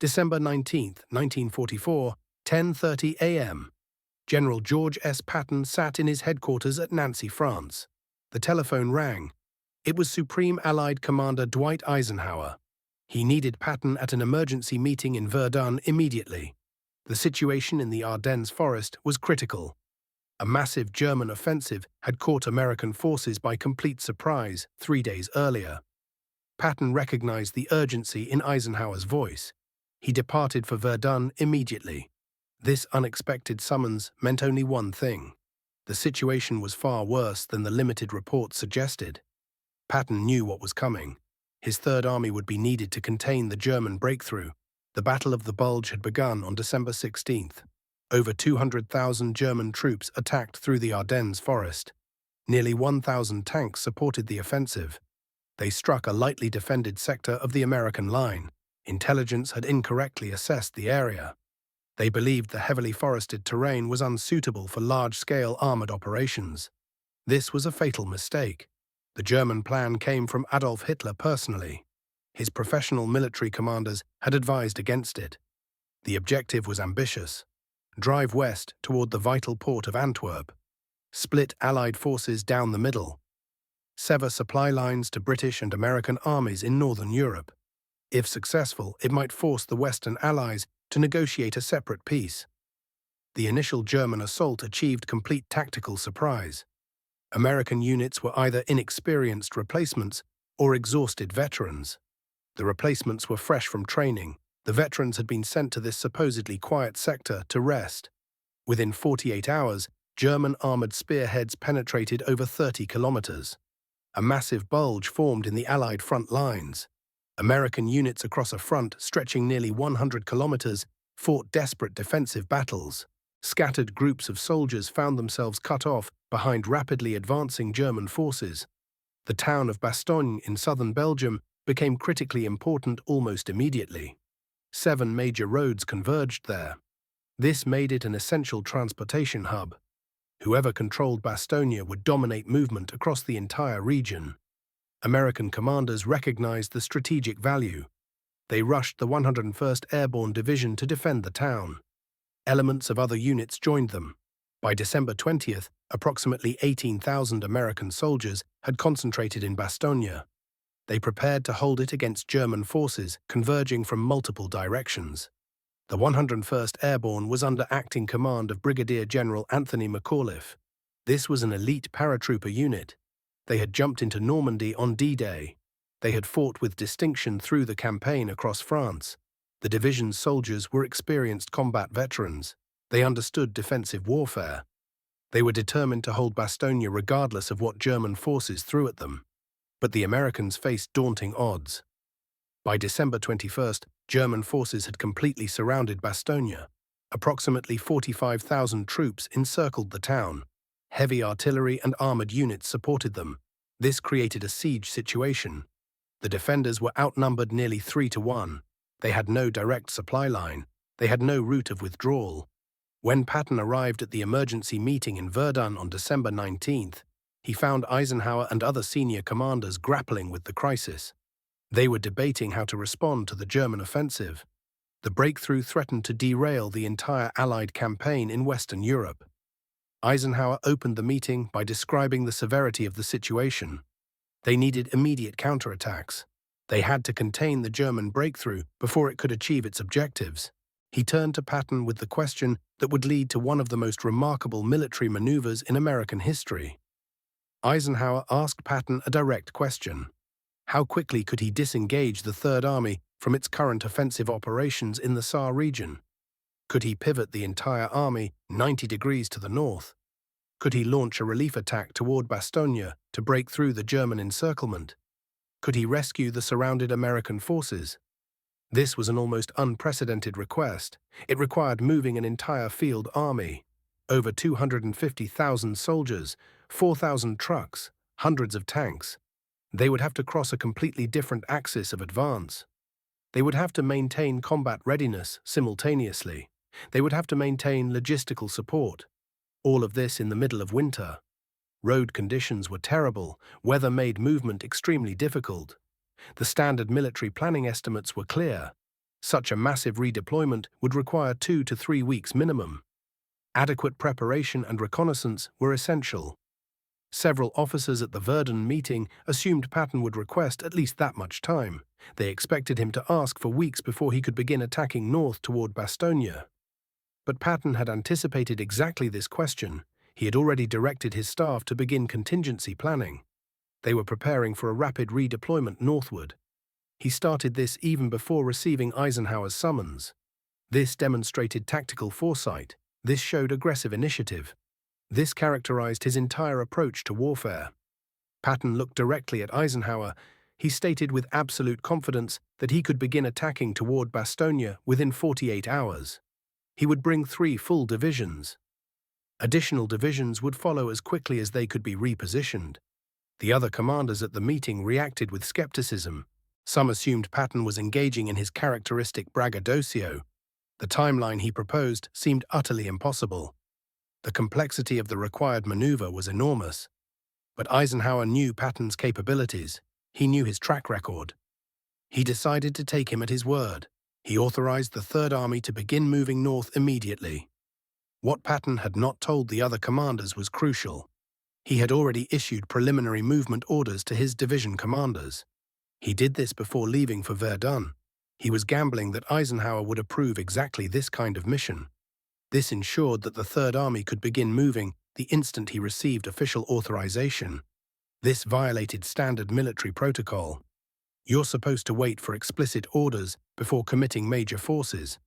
December 19, 1944, 10:30 a.m. General George S. Patton sat in his headquarters at Nancy, France. The telephone rang. It was Supreme Allied Commander Dwight Eisenhower. He needed Patton at an emergency meeting in Verdun immediately. The situation in the Ardennes forest was critical. A massive German offensive had caught American forces by complete surprise 3 days earlier. Patton recognized the urgency in Eisenhower's voice. He departed for Verdun immediately. This unexpected summons meant only one thing. The situation was far worse than the limited reports suggested. Patton knew what was coming. His Third Army would be needed to contain the German breakthrough. The Battle of the Bulge had begun on December 16th. Over 200,000 German troops attacked through the Ardennes forest. Nearly 1,000 tanks supported the offensive. They struck a lightly defended sector of the American line. Intelligence had incorrectly assessed the area. They believed the heavily forested terrain was unsuitable for large-scale armored operations. This was a fatal mistake. The German plan came from Adolf Hitler personally. His professional military commanders had advised against it. The objective was ambitious. Drive west toward the vital port of Antwerp. Split Allied forces down the middle. Sever supply lines to British and American armies in Northern Europe. If successful, it might force the Western Allies to negotiate a separate peace. The initial German assault achieved complete tactical surprise. American units were either inexperienced replacements or exhausted veterans. The replacements were fresh from training. The veterans had been sent to this supposedly quiet sector to rest. Within 48 hours, German armored spearheads penetrated over 30 kilometers. A massive bulge formed in the Allied front lines. American units across a front stretching nearly 100 kilometers fought desperate defensive battles. Scattered groups of soldiers found themselves cut off behind rapidly advancing German forces. The town of Bastogne in southern Belgium became critically important almost immediately. 7 major roads converged there. This made it an essential transportation hub. Whoever controlled Bastogne would dominate movement across the entire region. American commanders recognized the strategic value. They rushed the 101st Airborne Division to defend the town. Elements of other units joined them. By December 20th, approximately 18,000 American soldiers had concentrated in Bastogne. They prepared to hold it against German forces converging from multiple directions. The 101st Airborne was under acting command of Brigadier General Anthony McAuliffe. This was an elite paratrooper unit. They had jumped into Normandy on D-Day. They had fought with distinction through the campaign across France. The division's soldiers were experienced combat veterans. They understood defensive warfare. They were determined to hold Bastogne regardless of what German forces threw at them. But the Americans faced daunting odds. By December 21st, German forces had completely surrounded Bastogne. Approximately 45,000 troops encircled the town. Heavy artillery and armored units supported them. This created a siege situation. The defenders were outnumbered nearly 3-1. They had no direct supply line. They had no route of withdrawal. When Patton arrived at the emergency meeting in Verdun on December 19th, he found Eisenhower and other senior commanders grappling with the crisis. They were debating how to respond to the German offensive. The breakthrough threatened to derail the entire Allied campaign in Western Europe. Eisenhower opened the meeting by describing the severity of the situation. They needed immediate counterattacks. They had to contain the German breakthrough before it could achieve its objectives. He turned to Patton with the question that would lead to one of the most remarkable military maneuvers in American history. Eisenhower asked Patton a direct question. How quickly could he disengage the Third Army from its current offensive operations in the Saar region? Could he pivot the entire army 90 degrees to the north? Could he launch a relief attack toward Bastogne to break through the German encirclement? Could he rescue the surrounded American forces? This was an almost unprecedented request. It required moving an entire field army. Over 250,000 soldiers, 4,000 trucks, hundreds of tanks. They would have to cross a completely different axis of advance. They would have to maintain combat readiness simultaneously. They would have to maintain logistical support. All of this in the middle of winter. Road conditions were terrible. Weather made movement extremely difficult. The standard military planning estimates were clear. Such a massive redeployment would require 2 to 3 weeks minimum. Adequate preparation and reconnaissance were essential. Several officers at the Verdun meeting assumed Patton would request at least that much time. They expected him to ask for weeks before he could begin attacking north toward Bastogne. But Patton had anticipated exactly this question. He had already directed his staff to begin contingency planning. They were preparing for a rapid redeployment northward. He started this even before receiving Eisenhower's summons. This demonstrated tactical foresight. This showed aggressive initiative. This characterized his entire approach to warfare. Patton looked directly at Eisenhower. He stated with absolute confidence that he could begin attacking toward Bastogne within 48 hours. He would bring 3 full divisions. Additional divisions would follow as quickly as they could be repositioned. The other commanders at the meeting reacted with skepticism. Some assumed Patton was engaging in his characteristic braggadocio. The timeline he proposed seemed utterly impossible. The complexity of the required maneuver was enormous. But Eisenhower knew Patton's capabilities. He knew his track record. He decided to take him at his word. He authorized the Third Army to begin moving north immediately. What Patton had not told the other commanders was crucial. He had already issued preliminary movement orders to his division commanders. He did this before leaving for Verdun. He was gambling that Eisenhower would approve exactly this kind of mission. This ensured that the Third Army could begin moving the instant he received official authorization. This violated standard military protocol. You're supposed to wait for explicit orders before committing major forces,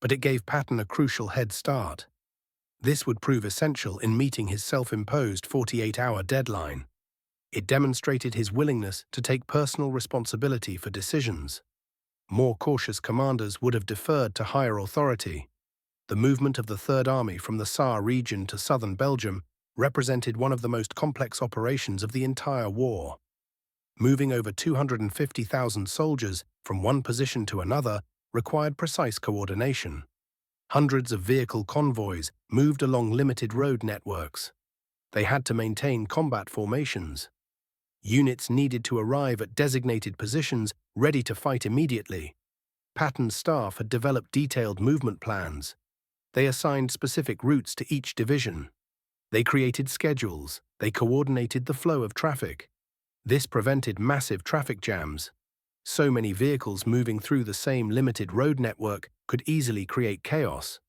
but it gave Patton a crucial head start. This would prove essential in meeting his self-imposed 48-hour deadline. It demonstrated his willingness to take personal responsibility for decisions. More cautious commanders would have deferred to higher authority. The movement of the Third Army from the Saar region to southern Belgium represented one of the most complex operations of the entire war. Moving over 250,000 soldiers from one position to another required precise coordination. Hundreds of vehicle convoys moved along limited road networks. They had to maintain combat formations. Units needed to arrive at designated positions ready to fight immediately. Patton's staff had developed detailed movement plans. They assigned specific routes to each division. They created schedules. They coordinated the flow of traffic. This prevented massive traffic jams. So many vehicles moving through the same limited road network could easily create chaos.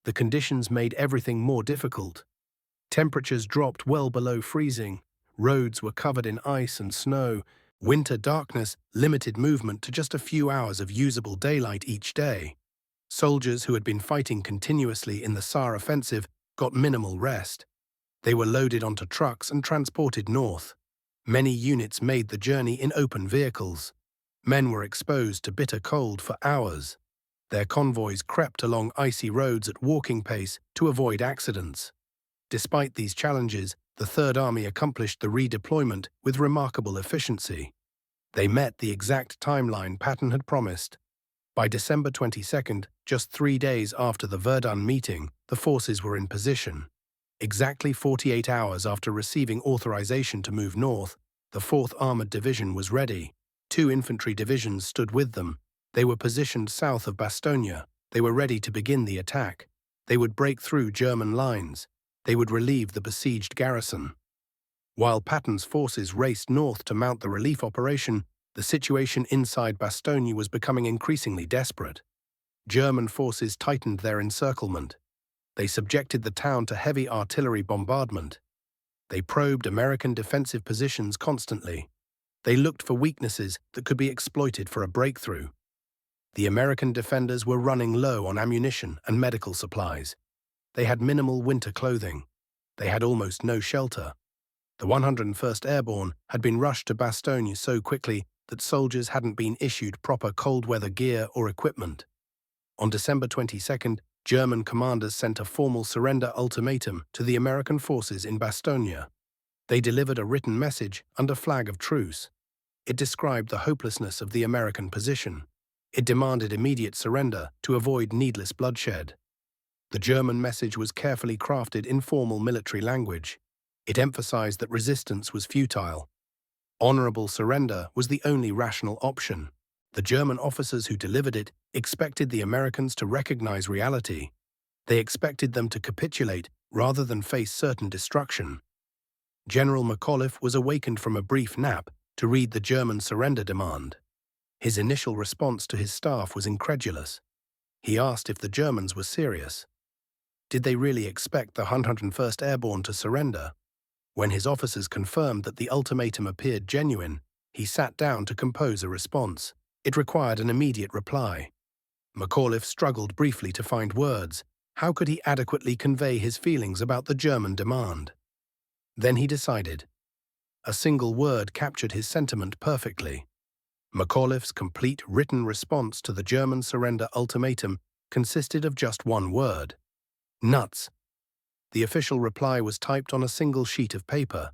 The conditions made everything more difficult. Temperatures dropped well below freezing. Roads were covered in ice and snow. Winter darkness limited movement to just a few hours of usable daylight each day. Soldiers who had been fighting continuously in the Saar offensive got minimal rest. They were loaded onto trucks and transported north. Many units made the journey in open vehicles. Men were exposed to bitter cold for hours. Their convoys crept along icy roads at walking pace to avoid accidents. Despite these challenges, the Third Army accomplished the redeployment with remarkable efficiency. They met the exact timeline Patton had promised. By December 22nd, just 3 days after the Verdun meeting, the forces were in position. Exactly 48 hours after receiving authorization to move north, the 4th Armored Division was ready. 2 infantry divisions stood with them. They were positioned south of Bastogne. They were ready to begin the attack. They would break through German lines. They would relieve the besieged garrison. While Patton's forces raced north to mount the relief operation, the situation inside Bastogne was becoming increasingly desperate. German forces tightened their encirclement. They subjected the town to heavy artillery bombardment. They probed American defensive positions constantly. They looked for weaknesses that could be exploited for a breakthrough. The American defenders were running low on ammunition and medical supplies. They had minimal winter clothing. They had almost no shelter. The 101st Airborne had been rushed to Bastogne so quickly that soldiers hadn't been issued proper cold-weather gear or equipment. On December 22nd, German commanders sent a formal surrender ultimatum to the American forces in Bastogne. They delivered a written message under flag of truce. It described the hopelessness of the American position. It demanded immediate surrender to avoid needless bloodshed. The German message was carefully crafted in formal military language. It emphasized that resistance was futile. Honorable surrender was the only rational option. The German officers who delivered it expected the Americans to recognize reality. They expected them to capitulate rather than face certain destruction. General McAuliffe was awakened from a brief nap to read the German surrender demand. His initial response to his staff was incredulous. He asked if the Germans were serious. Did they really expect the 101st Airborne to surrender? When his officers confirmed that the ultimatum appeared genuine, he sat down to compose a response. It required an immediate reply. McAuliffe struggled briefly to find words. How could he adequately convey his feelings about the German demand? Then he decided. A single word captured his sentiment perfectly. McAuliffe's complete written response to the German surrender ultimatum consisted of just one word: nuts. The official reply was typed on a single sheet of paper.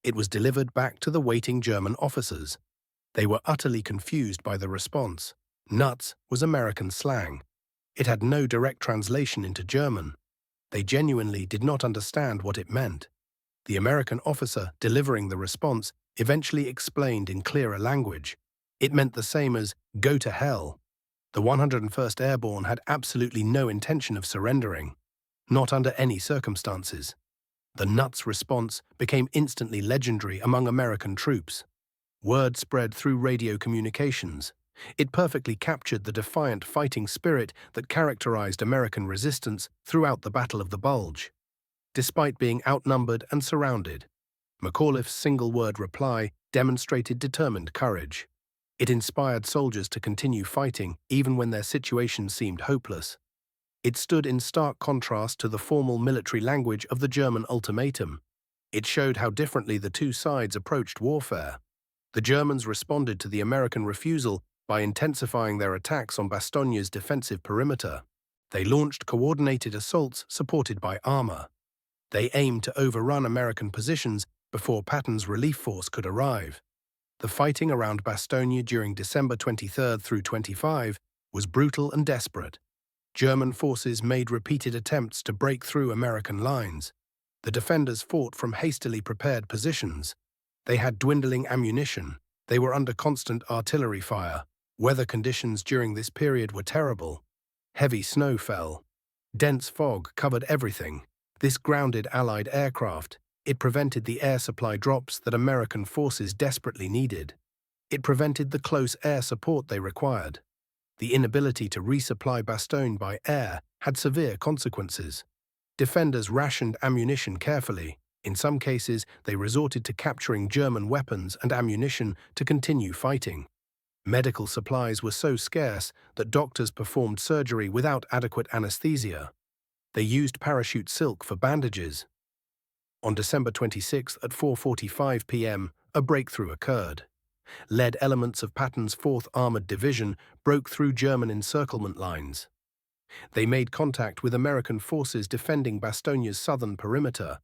It was delivered back to the waiting German officers. They were utterly confused by the response. Nuts was American slang. It had no direct translation into German. They genuinely did not understand what it meant. The American officer delivering the response eventually explained in clearer language. It meant the same as "go to hell." The 101st Airborne had absolutely no intention of surrendering. Not under any circumstances. The nuts response became instantly legendary among American troops. Word spread through radio communications. It perfectly captured the defiant fighting spirit that characterized American resistance throughout the Battle of the Bulge. Despite being outnumbered and surrounded, McAuliffe's single-word reply demonstrated determined courage. It inspired soldiers to continue fighting even when their situation seemed hopeless. It stood in stark contrast to the formal military language of the German ultimatum. It showed how differently the two sides approached warfare. The Germans responded to the American refusal by intensifying their attacks on Bastogne's defensive perimeter. They launched coordinated assaults supported by armor. They aimed to overrun American positions before Patton's relief force could arrive. The fighting around Bastogne during December 23 through 25 was brutal and desperate. German forces made repeated attempts to break through American lines. The defenders fought from hastily prepared positions. They had dwindling ammunition. They were under constant artillery fire. Weather conditions during this period were terrible. Heavy snow fell. Dense fog covered everything. This grounded Allied aircraft. It prevented the air supply drops that American forces desperately needed. It prevented the close air support they required. The inability to resupply Bastogne by air had severe consequences. Defenders rationed ammunition carefully. In some cases, they resorted to capturing German weapons and ammunition to continue fighting. Medical supplies were so scarce that doctors performed surgery without adequate anesthesia. They used parachute silk for bandages. On December 26 at 4:45 p.m., a breakthrough occurred. Lead elements of Patton's 4th Armored Division broke through German encirclement lines. They made contact with American forces defending Bastogne's southern perimeter.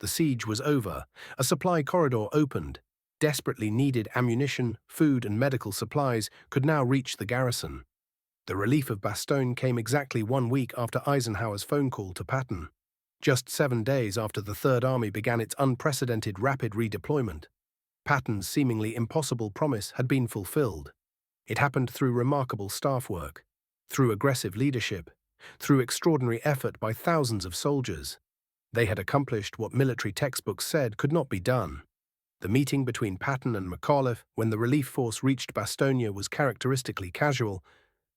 The siege was over. A supply corridor opened. Desperately needed ammunition, food, and medical supplies could now reach the garrison. The relief of Bastogne came exactly 1 week after Eisenhower's phone call to Patton. Just 7 days after the Third Army began its unprecedented rapid redeployment. Patton's seemingly impossible promise had been fulfilled. It happened through remarkable staff work, through aggressive leadership, through extraordinary effort by thousands of soldiers. They had accomplished what military textbooks said could not be done. The meeting between Patton and McAuliffe when the relief force reached Bastogne was characteristically casual.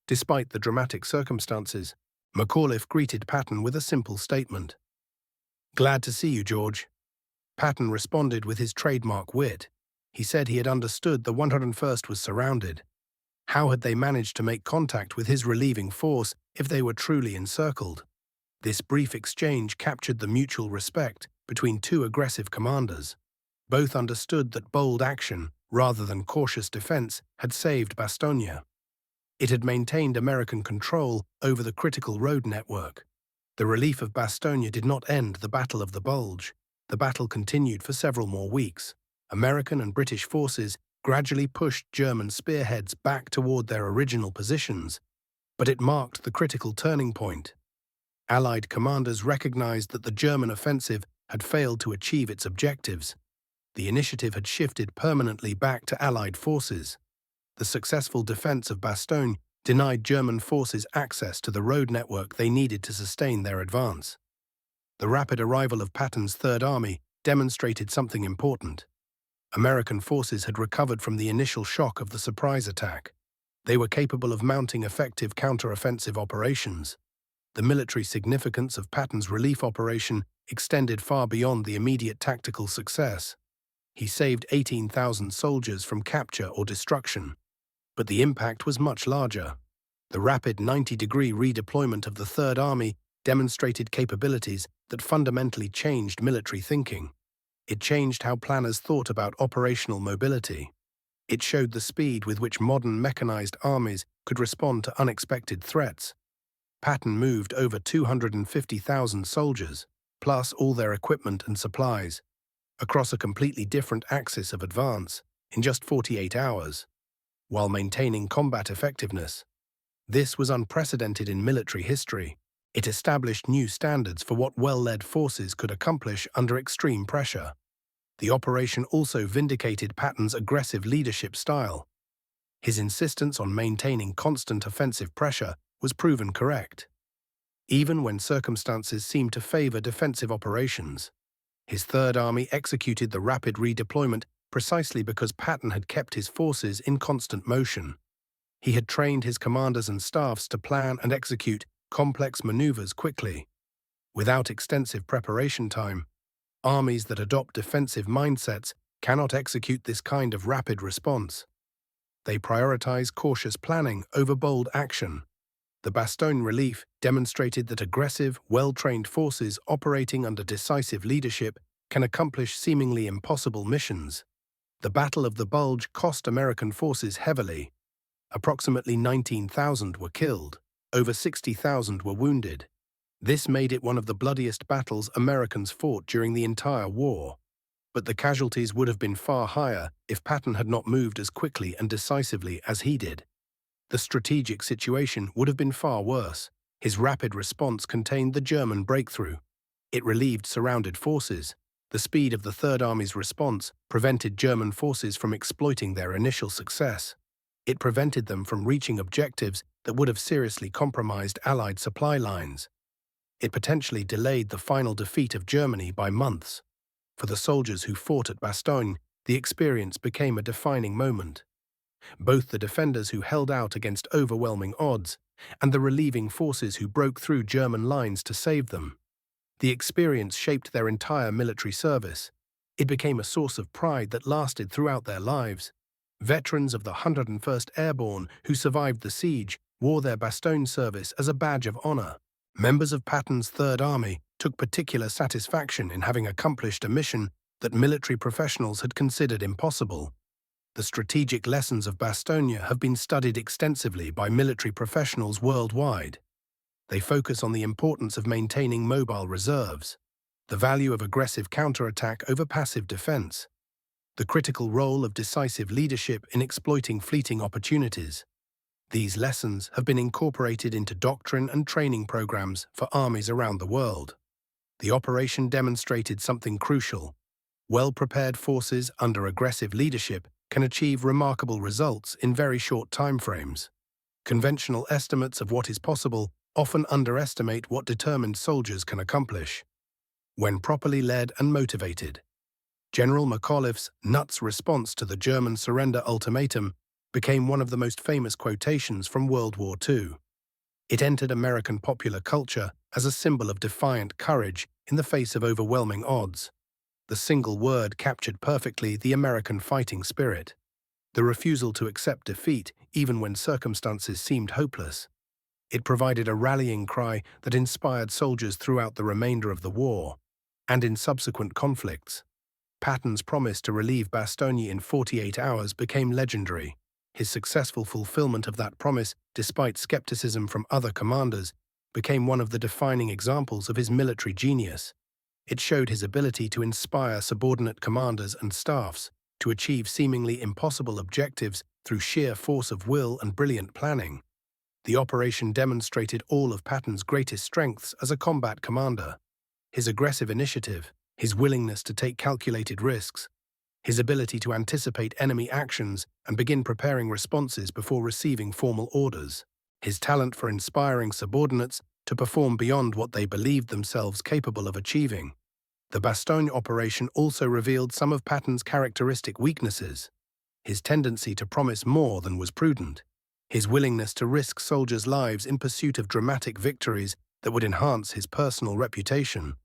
Despite the dramatic circumstances, McAuliffe greeted Patton with a simple statement. "Glad to see you, George." Patton responded with his trademark wit. He said he had understood the 101st was surrounded. How had they managed to make contact with his relieving force if they were truly encircled? This brief exchange captured the mutual respect between two aggressive commanders. Both understood that bold action, rather than cautious defense, had saved Bastogne. It had maintained American control over the critical road network. The relief of Bastogne did not end the Battle of the Bulge. The battle continued for several more weeks. American and British forces gradually pushed German spearheads back toward their original positions, but it marked the critical turning point. Allied commanders recognized that the German offensive had failed to achieve its objectives. The initiative had shifted permanently back to Allied forces. The successful defense of Bastogne denied German forces access to the road network they needed to sustain their advance. The rapid arrival of Patton's Third Army demonstrated something important. American forces had recovered from the initial shock of the surprise attack. They were capable of mounting effective counter-offensive operations. The military significance of Patton's relief operation extended far beyond the immediate tactical success. He saved 18,000 soldiers from capture or destruction. But the impact was much larger. The rapid 90-degree redeployment of the Third Army demonstrated capabilities that fundamentally changed military thinking. It changed how planners thought about operational mobility. It showed the speed with which modern mechanized armies could respond to unexpected threats. Patton moved over 250,000 soldiers, plus all their equipment and supplies, across a completely different axis of advance in just 48 hours, while maintaining combat effectiveness. This was unprecedented in military history. It established new standards for what well-led forces could accomplish under extreme pressure. The operation also vindicated Patton's aggressive leadership style. His insistence on maintaining constant offensive pressure was proven correct, even when circumstances seemed to favor defensive operations. His Third Army executed the rapid redeployment precisely because Patton had kept his forces in constant motion. He had trained his commanders and staffs to plan and execute complex maneuvers quickly. Without extensive preparation time, armies that adopt defensive mindsets cannot execute this kind of rapid response. They prioritize cautious planning over bold action. The Bastogne relief demonstrated that aggressive, well-trained forces operating under decisive leadership can accomplish seemingly impossible missions. The Battle of the Bulge cost American forces heavily. Approximately 19,000 were killed. Over 60,000 were wounded. This made it one of the bloodiest battles Americans fought during the entire war. But the casualties would have been far higher if Patton had not moved as quickly and decisively as he did. The strategic situation would have been far worse. His rapid response contained the German breakthrough. It relieved surrounded forces. The speed of the Third Army's response prevented German forces from exploiting their initial success. It prevented them from reaching objectives that would have seriously compromised Allied supply lines. It potentially delayed the final defeat of Germany by months. For the soldiers who fought at Bastogne, the experience became a defining moment. Both the defenders who held out against overwhelming odds and the relieving forces who broke through German lines to save them. The experience shaped their entire military service. It became a source of pride that lasted throughout their lives. Veterans of the 101st Airborne who survived the siege wore their Bastogne service as a badge of honor. Members of Patton's Third Army took particular satisfaction in having accomplished a mission that military professionals had considered impossible. The strategic lessons of Bastogne have been studied extensively by military professionals worldwide. They focus on the importance of maintaining mobile reserves, the value of aggressive counterattack over passive defense, the critical role of decisive leadership in exploiting fleeting opportunities. These lessons have been incorporated into doctrine and training programs for armies around the world. The operation demonstrated something crucial. Well-prepared forces under aggressive leadership can achieve remarkable results in very short timeframes. Conventional estimates of what is possible often underestimate what determined soldiers can accomplish. When properly led and motivated, General McAuliffe's nuts response to the German surrender ultimatum became one of the most famous quotations from World War II. It entered American popular culture as a symbol of defiant courage in the face of overwhelming odds. The single word captured perfectly the American fighting spirit. The refusal to accept defeat even when circumstances seemed hopeless. It provided a rallying cry that inspired soldiers throughout the remainder of the war and in subsequent conflicts. Patton's promise to relieve Bastogne in 48 hours became legendary. His successful fulfillment of that promise, despite skepticism from other commanders, became one of the defining examples of his military genius. It showed his ability to inspire subordinate commanders and staffs to achieve seemingly impossible objectives through sheer force of will and brilliant planning. The operation demonstrated all of Patton's greatest strengths as a combat commander: his aggressive initiative, his willingness to take calculated risks, his ability to anticipate enemy actions and begin preparing responses before receiving formal orders, his talent for inspiring subordinates to perform beyond what they believed themselves capable of achieving. The Bastogne operation also revealed some of Patton's characteristic weaknesses: his tendency to promise more than was prudent, his willingness to risk soldiers' lives in pursuit of dramatic victories that would enhance his personal reputation.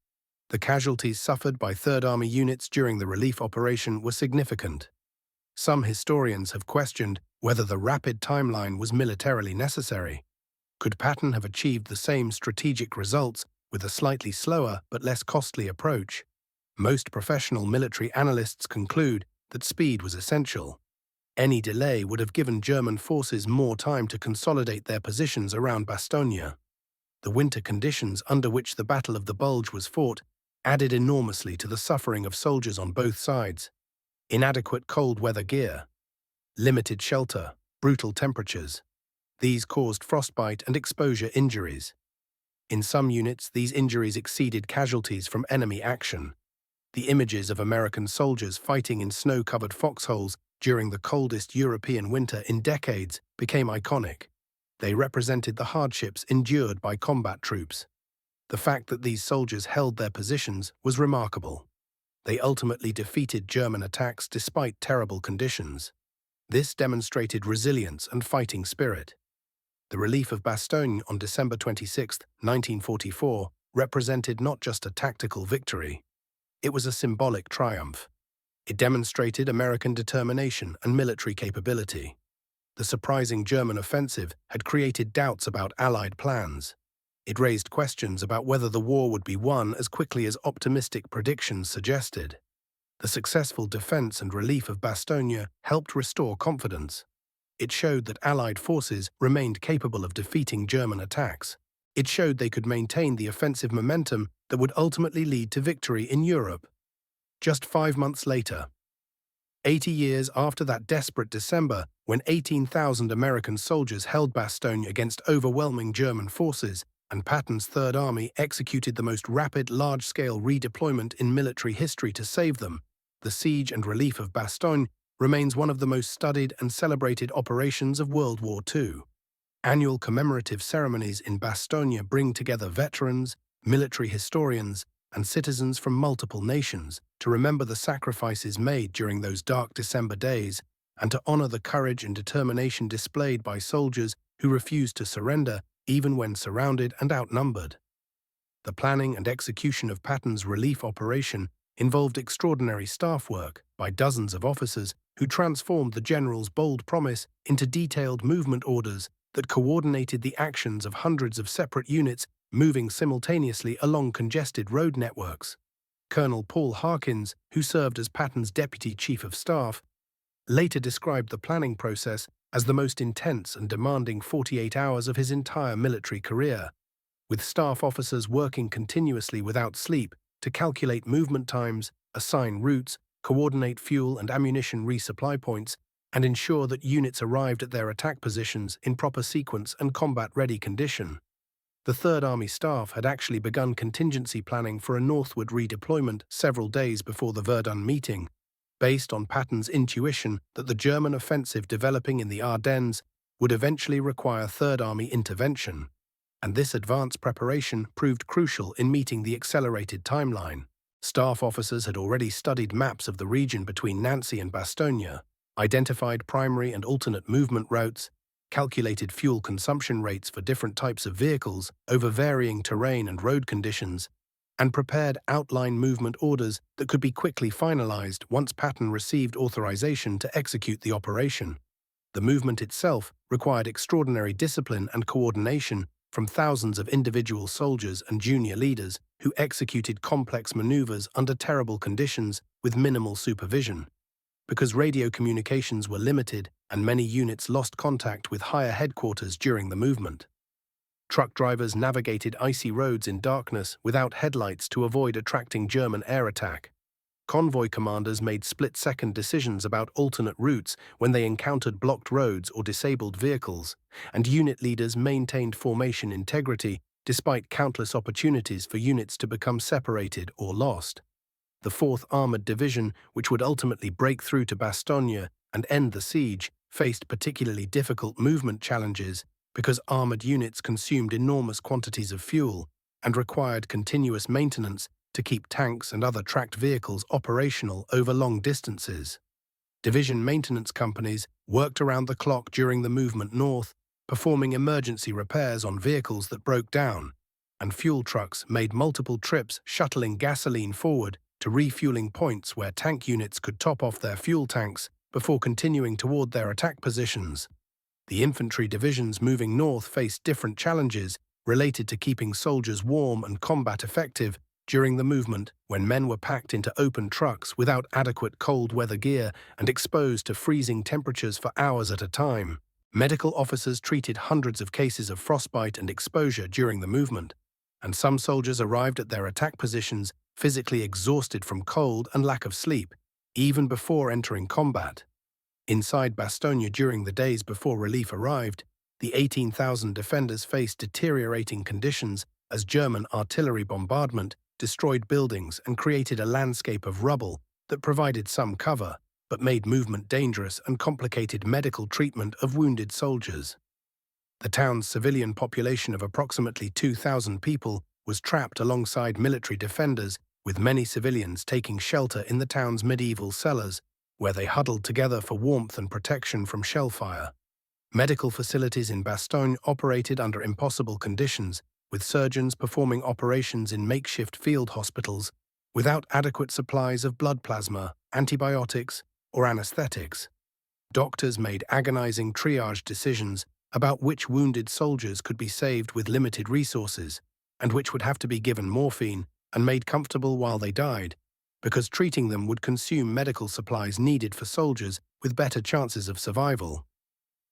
The casualties suffered by Third Army units during the relief operation were significant. Some historians have questioned whether the rapid timeline was militarily necessary. Could Patton have achieved the same strategic results with a slightly slower but less costly approach? Most professional military analysts conclude that speed was essential. Any delay would have given German forces more time to consolidate their positions around Bastogne. The winter conditions under which the Battle of the Bulge was fought added enormously to the suffering of soldiers on both sides. Inadequate cold weather gear, limited shelter, brutal temperatures. These caused frostbite and exposure injuries. In some units, these injuries exceeded casualties from enemy action. The images of American soldiers fighting in snow-covered foxholes during the coldest European winter in decades became iconic. They represented the hardships endured by combat troops. The fact that these soldiers held their positions was remarkable. They ultimately defeated German attacks despite terrible conditions. This demonstrated resilience and fighting spirit. The relief of Bastogne on December 26, 1944, represented not just a tactical victory. It was a symbolic triumph. It demonstrated American determination and military capability. The surprising German offensive had created doubts about Allied plans. It raised questions about whether the war would be won as quickly as optimistic predictions suggested. The successful defense and relief of Bastogne helped restore confidence. It showed that Allied forces remained capable of defeating German attacks. It showed they could maintain the offensive momentum that would ultimately lead to victory in Europe. Just 5 months later, 80 years after that desperate December when 18,000 American soldiers held Bastogne against overwhelming German forces, and Patton's Third Army executed the most rapid large-scale redeployment in military history to save them, the siege and relief of Bastogne remains one of the most studied and celebrated operations of World War II. Annual commemorative ceremonies in Bastogne bring together veterans, military historians, and citizens from multiple nations to remember the sacrifices made during those dark December days and to honor the courage and determination displayed by soldiers who refused to surrender even when surrounded and outnumbered. The planning and execution of Patton's relief operation involved extraordinary staff work by dozens of officers who transformed the general's bold promise into detailed movement orders that coordinated the actions of hundreds of separate units moving simultaneously along congested road networks. Colonel Paul Harkins, who served as Patton's deputy chief of staff, later described the planning process as the most intense and demanding 48 hours of his entire military career, with staff officers working continuously without sleep to calculate movement times, assign routes, coordinate fuel and ammunition resupply points, and ensure that units arrived at their attack positions in proper sequence and combat-ready condition. The Third Army staff had actually begun contingency planning for a northward redeployment several days before the Verdun meeting, based on Patton's intuition that the German offensive developing in the Ardennes would eventually require Third Army intervention, and this advanced preparation proved crucial in meeting the accelerated timeline. Staff officers had already studied maps of the region between Nancy and Bastogne, identified primary and alternate movement routes, calculated fuel consumption rates for different types of vehicles over varying terrain and road conditions, and prepared outline movement orders that could be quickly finalized once Patton received authorization to execute the operation. The movement itself required extraordinary discipline and coordination from thousands of individual soldiers and junior leaders who executed complex maneuvers under terrible conditions with minimal supervision. Because radio communications were limited and many units lost contact with higher headquarters during the movement. Truck drivers navigated icy roads in darkness without headlights to avoid attracting German air attack. Convoy commanders made split-second decisions about alternate routes when they encountered blocked roads or disabled vehicles, and unit leaders maintained formation integrity despite countless opportunities for units to become separated or lost. The 4th Armoured Division, which would ultimately break through to Bastogne and end the siege, faced particularly difficult movement challenges because armoured units consumed enormous quantities of fuel and required continuous maintenance to keep tanks and other tracked vehicles operational over long distances. Division maintenance companies worked around the clock during the movement north, performing emergency repairs on vehicles that broke down, and fuel trucks made multiple trips shuttling gasoline forward to refueling points where tank units could top off their fuel tanks before continuing toward their attack positions. The infantry divisions moving north faced different challenges related to keeping soldiers warm and combat effective during the movement when men were packed into open trucks without adequate cold weather gear and exposed to freezing temperatures for hours at a time. Medical officers treated hundreds of cases of frostbite and exposure during the movement, and some soldiers arrived at their attack positions physically exhausted from cold and lack of sleep, even before entering combat. Inside Bastogne during the days before relief arrived, the 18,000 defenders faced deteriorating conditions as German artillery bombardment destroyed buildings and created a landscape of rubble that provided some cover, but made movement dangerous and complicated medical treatment of wounded soldiers. The town's civilian population of approximately 2,000 people was trapped alongside military defenders, with many civilians taking shelter in the town's medieval cellars, where they huddled together for warmth and protection from shell fire. Medical facilities in Bastogne operated under impossible conditions, with surgeons performing operations in makeshift field hospitals without adequate supplies of blood plasma, antibiotics, or anesthetics. Doctors made agonizing triage decisions about which wounded soldiers could be saved with limited resources, and which would have to be given morphine and made comfortable while they died, because treating them would consume medical supplies needed for soldiers with better chances of survival.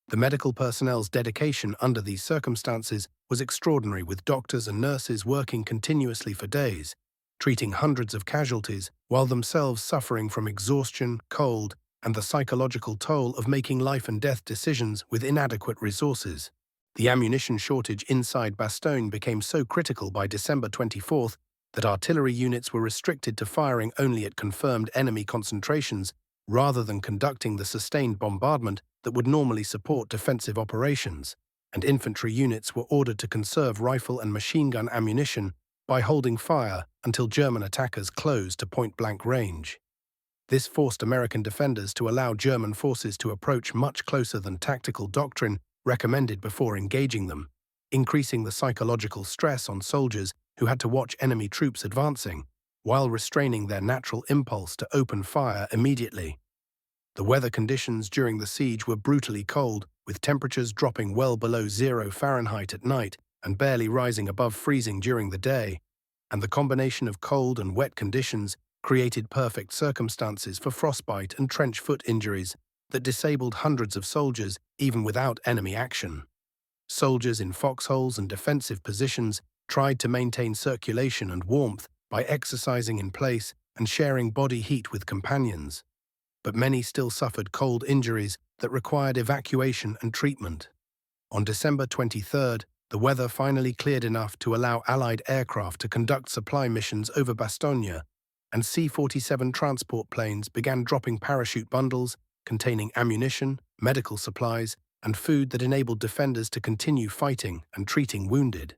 The medical personnel's dedication under these circumstances was extraordinary, with doctors and nurses working continuously for days, treating hundreds of casualties while themselves suffering from exhaustion, cold, and the psychological toll of making life and death decisions with inadequate resources. The ammunition shortage inside Bastogne became so critical by December 24th that artillery units were restricted to firing only at confirmed enemy concentrations rather than conducting the sustained bombardment that would normally support defensive operations, and infantry units were ordered to conserve rifle and machine gun ammunition by holding fire until German attackers closed to point-blank range. This forced American defenders to allow German forces to approach much closer than tactical doctrine recommended before engaging them, increasing the psychological stress on soldiers who had to watch enemy troops advancing, while restraining their natural impulse to open fire immediately. The weather conditions during the siege were brutally cold, with temperatures dropping well below 0 Fahrenheit at night and barely rising above freezing during the day, and the combination of cold and wet conditions created perfect circumstances for frostbite and trench foot injuries that disabled hundreds of soldiers even without enemy action. Soldiers in foxholes and defensive positions tried to maintain circulation and warmth by exercising in place and sharing body heat with companions, but many still suffered cold injuries that required evacuation and treatment. On December 23rd, the weather finally cleared enough to allow Allied aircraft to conduct supply missions over Bastogne, and C-47 transport planes began dropping parachute bundles containing ammunition, medical supplies, and food that enabled defenders to continue fighting and treating wounded.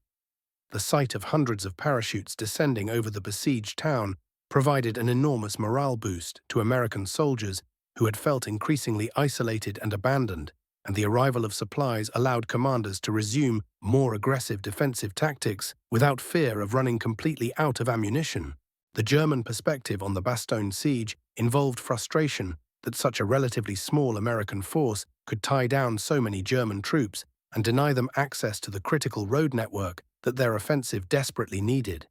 The sight of hundreds of parachutes descending over the besieged town provided an enormous morale boost to American soldiers who had felt increasingly isolated and abandoned, and the arrival of supplies allowed commanders to resume more aggressive defensive tactics without fear of running completely out of ammunition. The German perspective on the Bastogne siege involved frustration that such a relatively small American force could tie down so many German troops and deny them access to the critical road network that their offensive desperately needed.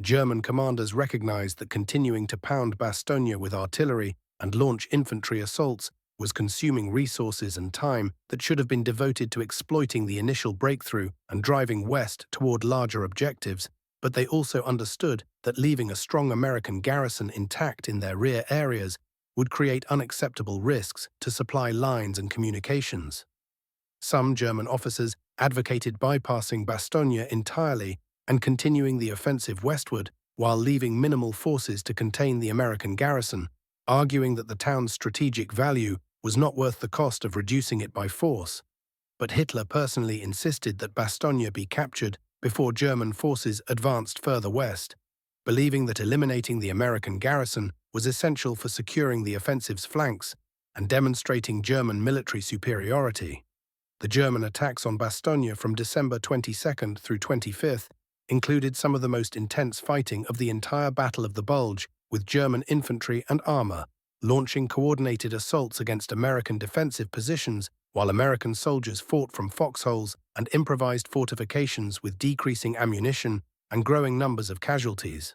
German commanders recognized that continuing to pound Bastogne with artillery and launch infantry assaults was consuming resources and time that should have been devoted to exploiting the initial breakthrough and driving west toward larger objectives, but they also understood that leaving a strong American garrison intact in their rear areas would create unacceptable risks to supply lines and communications. Some German officers advocated bypassing Bastogne entirely and continuing the offensive westward while leaving minimal forces to contain the American garrison, arguing that the town's strategic value was not worth the cost of reducing it by force. But Hitler personally insisted that Bastogne be captured before German forces advanced further west, believing that eliminating the American garrison was essential for securing the offensive's flanks and demonstrating German military superiority. The German attacks on Bastogne from December 22nd through 25th included some of the most intense fighting of the entire Battle of the Bulge, with German infantry and armor launching coordinated assaults against American defensive positions, while American soldiers fought from foxholes and improvised fortifications with decreasing ammunition and growing numbers of casualties.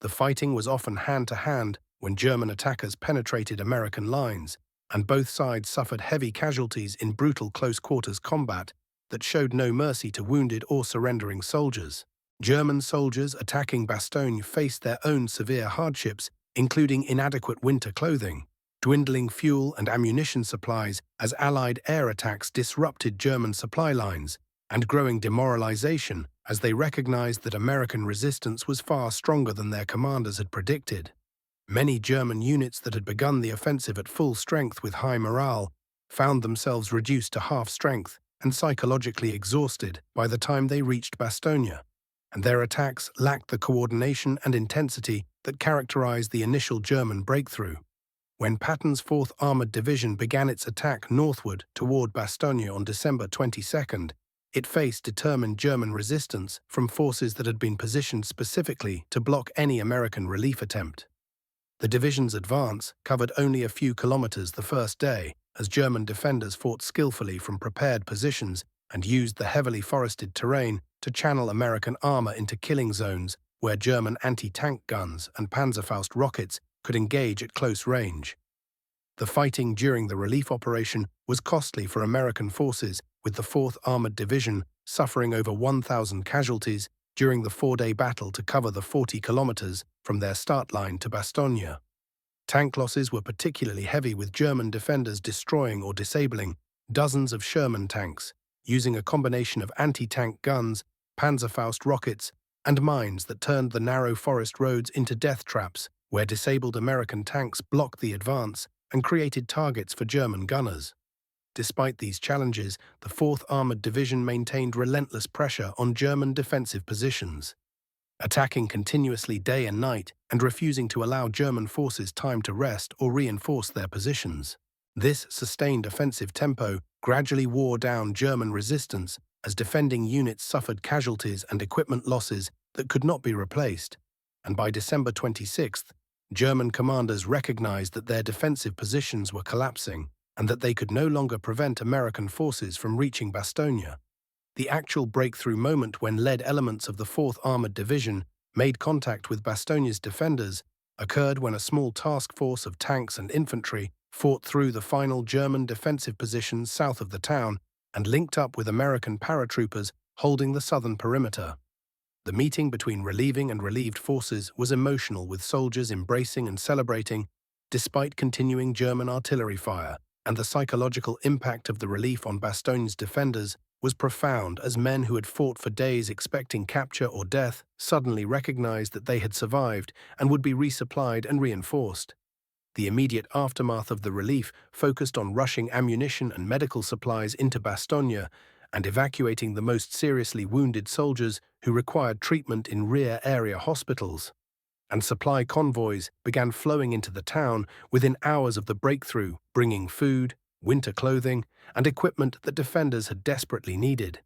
The fighting was often hand-to-hand when German attackers penetrated American lines, and both sides suffered heavy casualties in brutal close-quarters combat that showed no mercy to wounded or surrendering soldiers. German soldiers attacking Bastogne faced their own severe hardships, including inadequate winter clothing, dwindling fuel and ammunition supplies as Allied air attacks disrupted German supply lines, and growing demoralization as they recognized that American resistance was far stronger than their commanders had predicted. Many German units that had begun the offensive at full strength with high morale found themselves reduced to half strength and psychologically exhausted by the time they reached Bastogne, and their attacks lacked the coordination and intensity that characterized the initial German breakthrough. When Patton's 4th Armored Division began its attack northward toward Bastogne on December 22nd, it faced determined German resistance from forces that had been positioned specifically to block any American relief attempt. The division's advance covered only a few kilometers the first day, as German defenders fought skillfully from prepared positions and used the heavily forested terrain to channel American armor into killing zones where German anti-tank guns and Panzerfaust rockets could engage at close range. The fighting during the relief operation was costly for American forces, with the 4th Armored Division suffering over 1,000 casualties during the 4-day battle to cover the 40 kilometers from their start line to Bastogne. Tank losses were particularly heavy, with German defenders destroying or disabling dozens of Sherman tanks, using a combination of anti-tank guns, Panzerfaust rockets, and mines that turned the narrow forest roads into death traps, where disabled American tanks blocked the advance and created targets for German gunners. Despite these challenges, the 4th Armored Division maintained relentless pressure on German defensive positions, attacking continuously day and night and refusing to allow German forces time to rest or reinforce their positions. This sustained offensive tempo gradually wore down German resistance as defending units suffered casualties and equipment losses that could not be replaced, and by December 26th, German commanders recognized that their defensive positions were collapsing and that they could no longer prevent American forces from reaching Bastogne. The actual breakthrough moment when lead elements of the 4th Armored Division made contact with Bastogne's defenders occurred when a small task force of tanks and infantry fought through the final German defensive positions south of the town and linked up with American paratroopers holding the southern perimeter. The meeting between relieving and relieved forces was emotional, with soldiers embracing and celebrating despite continuing German artillery fire, and the psychological impact of the relief on Bastogne's defenders was profound, as men who had fought for days expecting capture or death suddenly recognized that they had survived and would be resupplied and reinforced. The immediate aftermath of the relief focused on rushing ammunition and medical supplies into Bastogne and evacuating the most seriously wounded soldiers who required treatment in rear area hospitals. And supply convoys began flowing into the town within hours of the breakthrough, bringing food, winter clothing, and equipment that defenders had desperately needed.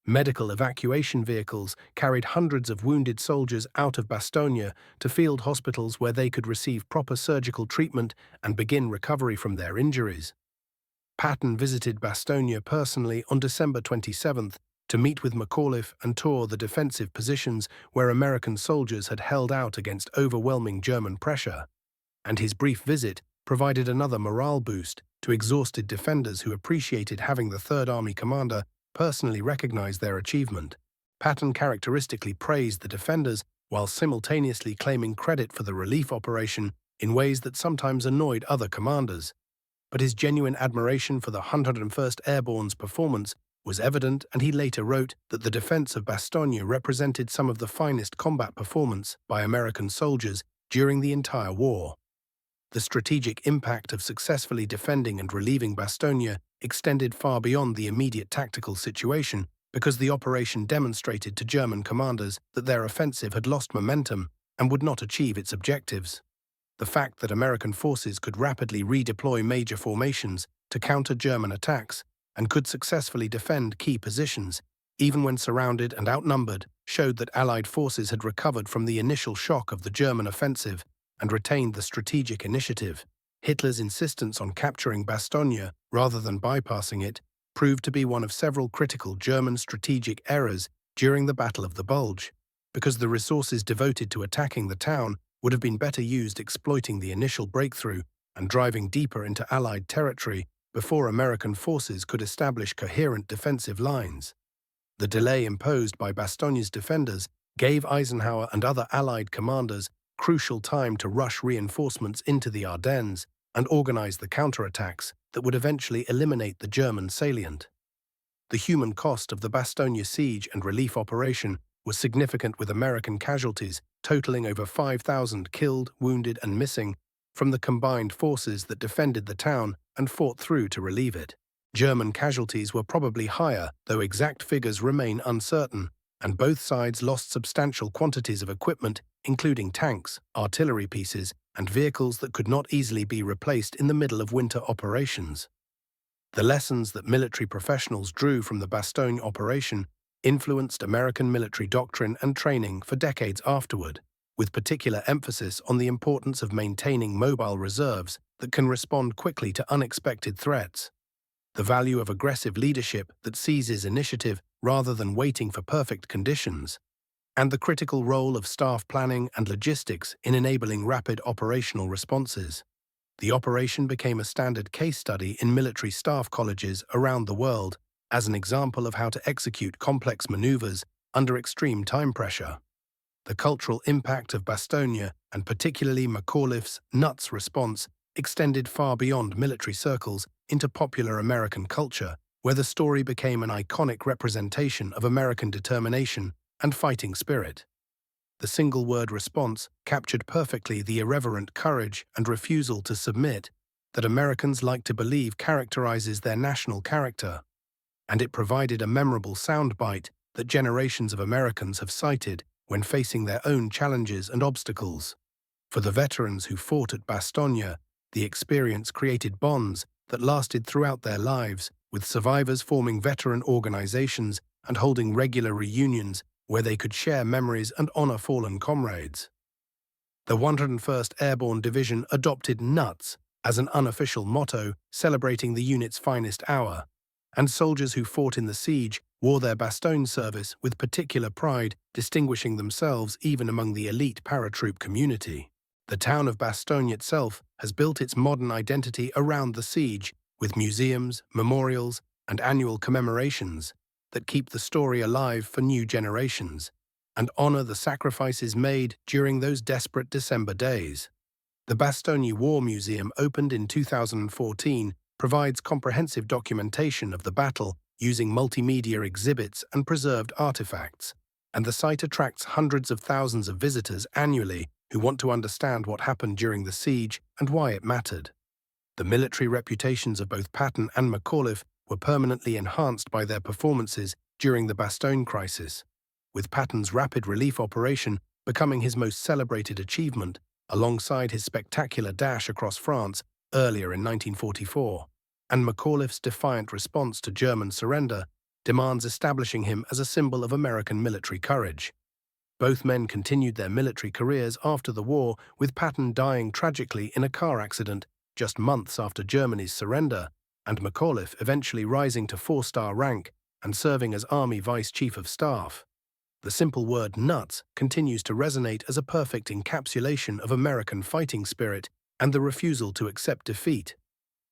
Medical evacuation vehicles carried hundreds of wounded soldiers out of Bastogne to field hospitals where they could receive proper surgical treatment and begin recovery from their injuries. Patton visited Bastogne personally on December 27th to meet with McAuliffe and tour the defensive positions where American soldiers had held out against overwhelming German pressure, and his brief visit provided another morale boost to exhausted defenders who appreciated having the Third Army commander personally recognize their achievement. Patton characteristically praised the defenders while simultaneously claiming credit for the relief operation in ways that sometimes annoyed other commanders. But his genuine admiration for the 101st Airborne's performance was evident, and he later wrote that the defense of Bastogne represented some of the finest combat performance by American soldiers during the entire war. The strategic impact of successfully defending and relieving Bastogne extended far beyond the immediate tactical situation because the operation demonstrated to German commanders that their offensive had lost momentum and would not achieve its objectives. The fact that American forces could rapidly redeploy major formations to counter German attacks and could successfully defend key positions, even when surrounded and outnumbered, showed that Allied forces had recovered from the initial shock of the German offensive and retained the strategic initiative. Hitler's insistence on capturing Bastogne rather than bypassing it proved to be one of several critical German strategic errors during the Battle of the Bulge, because the resources devoted to attacking the town would have been better used exploiting the initial breakthrough and driving deeper into Allied territory before American forces could establish coherent defensive lines. The delay imposed by Bastogne's defenders gave Eisenhower and other Allied commanders crucial time to rush reinforcements into the Ardennes and organize the counterattacks that would eventually eliminate the German salient. The human cost of the Bastogne siege and relief operation was significant, with American casualties totaling over 5,000 killed, wounded, and missing from the combined forces that defended the town and fought through to relieve it. German casualties were probably higher, though exact figures remain uncertain, and both sides lost substantial quantities of equipment, including tanks, artillery pieces, and vehicles that could not easily be replaced in the middle of winter operations. The lessons that military professionals drew from the Bastogne operation influenced American military doctrine and training for decades afterward, with particular emphasis on the importance of maintaining mobile reserves that can respond quickly to unexpected threats, the value of aggressive leadership that seizes initiative rather than waiting for perfect conditions, and the critical role of staff planning and logistics in enabling rapid operational responses. The operation became a standard case study in military staff colleges around the world as an example of how to execute complex maneuvers under extreme time pressure. The cultural impact of Bastogne, and particularly McAuliffe's nuts response, extended far beyond military circles into popular American culture, where the story became an iconic representation of American determination and fighting spirit. The single-word response captured perfectly the irreverent courage and refusal to submit that Americans like to believe characterizes their national character, and it provided a memorable soundbite that generations of Americans have cited when facing their own challenges and obstacles. For the veterans who fought at Bastogne, the experience created bonds that lasted throughout their lives, with survivors forming veteran organizations and holding regular reunions where they could share memories and honor fallen comrades. The 101st Airborne Division adopted "Nuts" as an unofficial motto, celebrating the unit's finest hour, and soldiers who fought in the siege wore their Bastogne service with particular pride, distinguishing themselves even among the elite paratroop community. The town of Bastogne itself has built its modern identity around the siege, with museums, memorials, and annual commemorations that keep the story alive for new generations and honor the sacrifices made during those desperate December days. The Bastogne War Museum, opened in 2014, provides comprehensive documentation of the battle using multimedia exhibits and preserved artifacts, and the site attracts hundreds of thousands of visitors annually who want to understand what happened during the siege and why it mattered. The military reputations of both Patton and McAuliffe were permanently enhanced by their performances during the Bastogne crisis, with Patton's rapid relief operation becoming his most celebrated achievement, alongside his spectacular dash across France earlier in 1944, and McAuliffe's defiant response to German surrender demands establishing him as a symbol of American military courage. Both men continued their military careers after the war, with Patton dying tragically in a car accident just months after Germany's surrender, and McAuliffe eventually rising to 4-star rank and serving as Army Vice Chief of Staff. The simple word "nuts" continues to resonate as a perfect encapsulation of American fighting spirit and the refusal to accept defeat,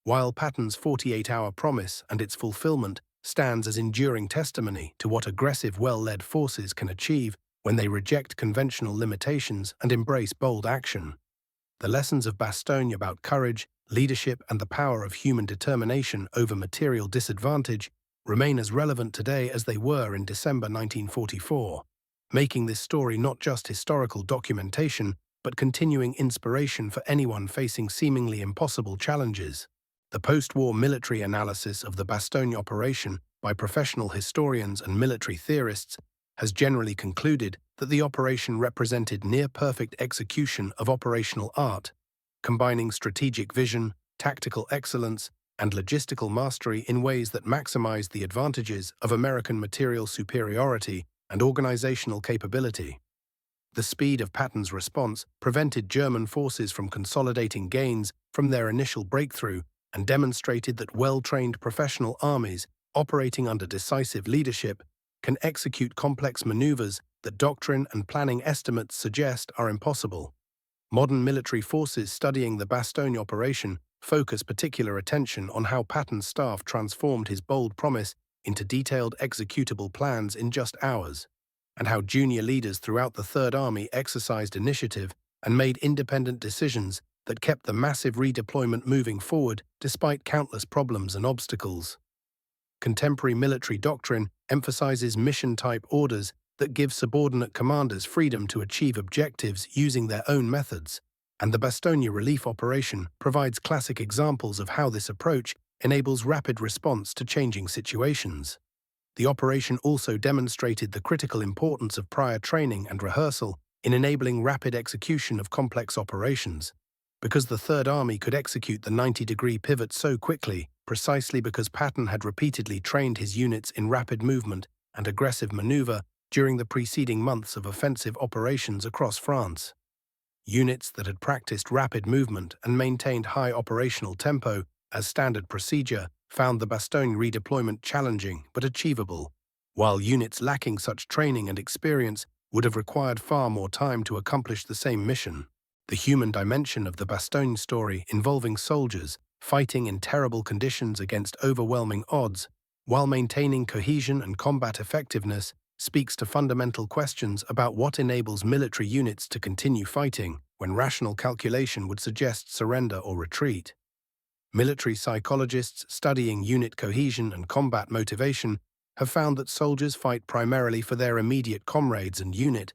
while Patton's 48-hour promise and its fulfillment stands as enduring testimony to what aggressive, well-led forces can achieve when they reject conventional limitations and embrace bold action. The lessons of Bastogne about courage, leadership, and the power of human determination over material disadvantage remain as relevant today as they were in December 1944, making this story not just historical documentation, but continuing inspiration for anyone facing seemingly impossible challenges. The post-war military analysis of the Bastogne operation by professional historians and military theorists has generally concluded that the operation represented near-perfect execution of operational art, combining strategic vision, tactical excellence, and logistical mastery in ways that maximized the advantages of American material superiority and organizational capability. The speed of Patton's response prevented German forces from consolidating gains from their initial breakthrough and demonstrated that well-trained professional armies operating under decisive leadership can execute complex maneuvers that doctrine and planning estimates suggest are impossible. Modern military forces studying the Bastogne operation focus particular attention on how Patton's staff transformed his bold promise into detailed executable plans in just hours, and how junior leaders throughout the Third Army exercised initiative and made independent decisions that kept the massive redeployment moving forward despite countless problems and obstacles. Contemporary military doctrine emphasizes mission-type orders that give subordinate commanders freedom to achieve objectives using their own methods, and the Bastogne relief operation provides classic examples of how this approach enables rapid response to changing situations. The operation also demonstrated the critical importance of prior training and rehearsal in enabling rapid execution of complex operations. Because the Third Army could execute the 90-degree pivot so quickly, precisely because Patton had repeatedly trained his units in rapid movement and aggressive maneuver during the preceding months of offensive operations across France. Units that had practiced rapid movement and maintained high operational tempo as standard procedure found the Bastogne redeployment challenging but achievable, while units lacking such training and experience would have required far more time to accomplish the same mission. The human dimension of the Bastogne story involving soldiers fighting in terrible conditions against overwhelming odds while maintaining cohesion and combat effectiveness speaks to fundamental questions about what enables military units to continue fighting when rational calculation would suggest surrender or retreat. Military psychologists studying unit cohesion and combat motivation have found that soldiers fight primarily for their immediate comrades and unit,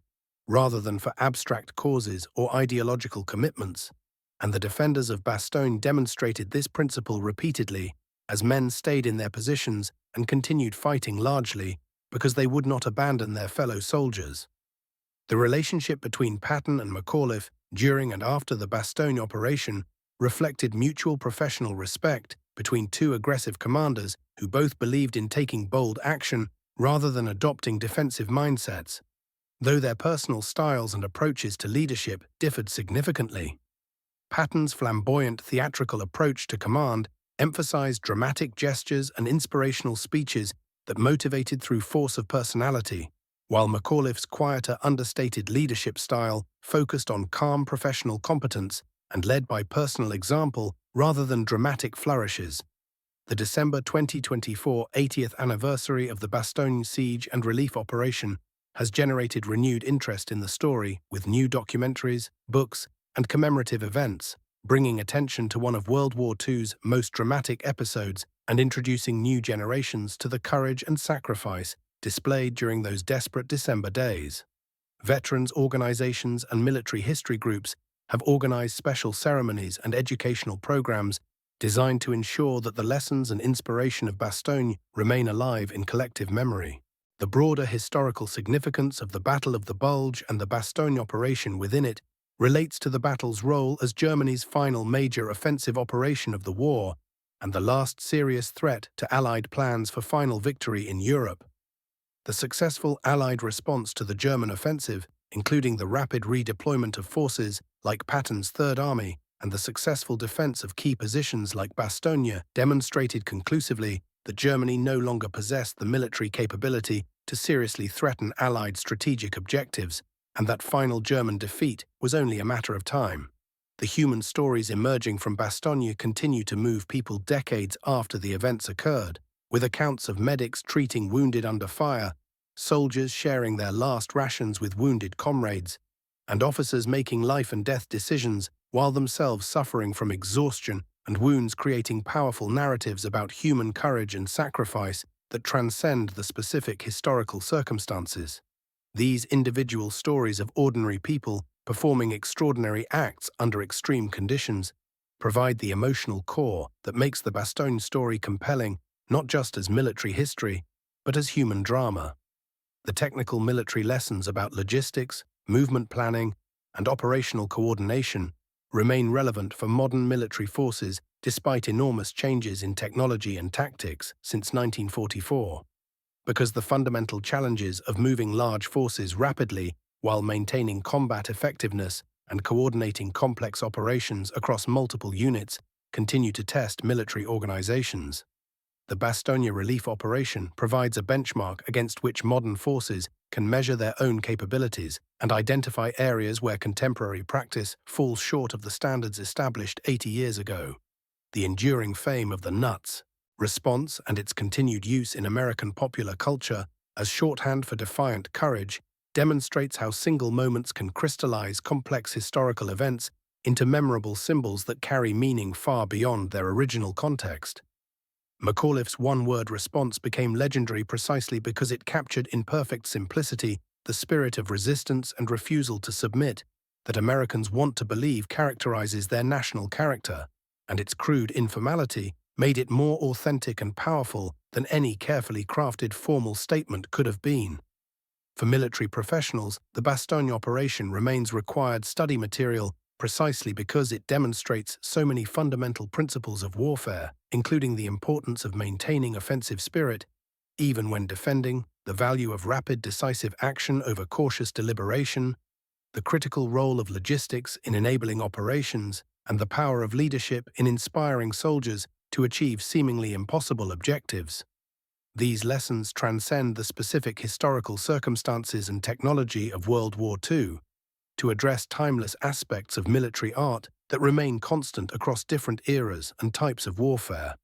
rather than for abstract causes or ideological commitments, and the defenders of Bastogne demonstrated this principle repeatedly as men stayed in their positions and continued fighting largely because they would not abandon their fellow soldiers. The relationship between Patton and McAuliffe during and after the Bastogne operation reflected mutual professional respect between two aggressive commanders who both believed in taking bold action rather than adopting defensive mindsets, though their personal styles and approaches to leadership differed significantly. Patton's flamboyant theatrical approach to command emphasized dramatic gestures and inspirational speeches that motivated through force of personality, while McAuliffe's quieter, understated leadership style focused on calm professional competence and led by personal example rather than dramatic flourishes. The December 2024 80th anniversary of the Bastogne siege and relief operation has generated renewed interest in the story with new documentaries, books, and commemorative events, bringing attention to one of World War II's most dramatic episodes and introducing new generations to the courage and sacrifice displayed during those desperate December days. Veterans organizations and military history groups have organized special ceremonies and educational programs designed to ensure that the lessons and inspiration of Bastogne remain alive in collective memory. The broader historical significance of the Battle of the Bulge and the Bastogne operation within it relates to the battle's role as Germany's final major offensive operation of the war and the last serious threat to Allied plans for final victory in Europe. The successful Allied response to the German offensive, including the rapid redeployment of forces like Patton's Third Army and the successful defense of key positions like Bastogne, demonstrated conclusively that Germany no longer possessed the military capability to seriously threaten Allied strategic objectives, and that final German defeat was only a matter of time. The human stories emerging from Bastogne continue to move people decades after the events occurred, with accounts of medics treating wounded under fire, soldiers sharing their last rations with wounded comrades, and officers making life-and-death decisions while themselves suffering from exhaustion and wounds, creating powerful narratives about human courage and sacrifice that transcend the specific historical circumstances. These individual stories of ordinary people performing extraordinary acts under extreme conditions provide the emotional core that makes the Bastogne story compelling not just as military history, but as human drama. The technical military lessons about logistics, movement planning, and operational coordination remain relevant for modern military forces despite enormous changes in technology and tactics since 1944. Because the fundamental challenges of moving large forces rapidly while maintaining combat effectiveness and coordinating complex operations across multiple units continue to test military organizations. The Bastogne relief operation provides a benchmark against which modern forces can measure their own capabilities and identify areas where contemporary practice falls short of the standards established 80 years ago. The enduring fame of the nuts response and its continued use in American popular culture as shorthand for defiant courage demonstrates how single moments can crystallize complex historical events into memorable symbols that carry meaning far beyond their original context. Maucaulife's one-word response became legendary precisely because it captured in perfect simplicity the spirit of resistance and refusal to submit that Americans want to believe characterizes their national character, and its crude informality made it more authentic and powerful than any carefully crafted formal statement could have been. For military professionals, the Bastogne operation remains required study material precisely because it demonstrates so many fundamental principles of warfare, including the importance of maintaining offensive spirit, even when defending, the value of rapid, decisive action over cautious deliberation, the critical role of logistics in enabling operations, and the power of leadership in inspiring soldiers to achieve seemingly impossible objectives. These lessons transcend the specific historical circumstances and technology of World War II to address timeless aspects of military art that remain constant across different eras and types of warfare.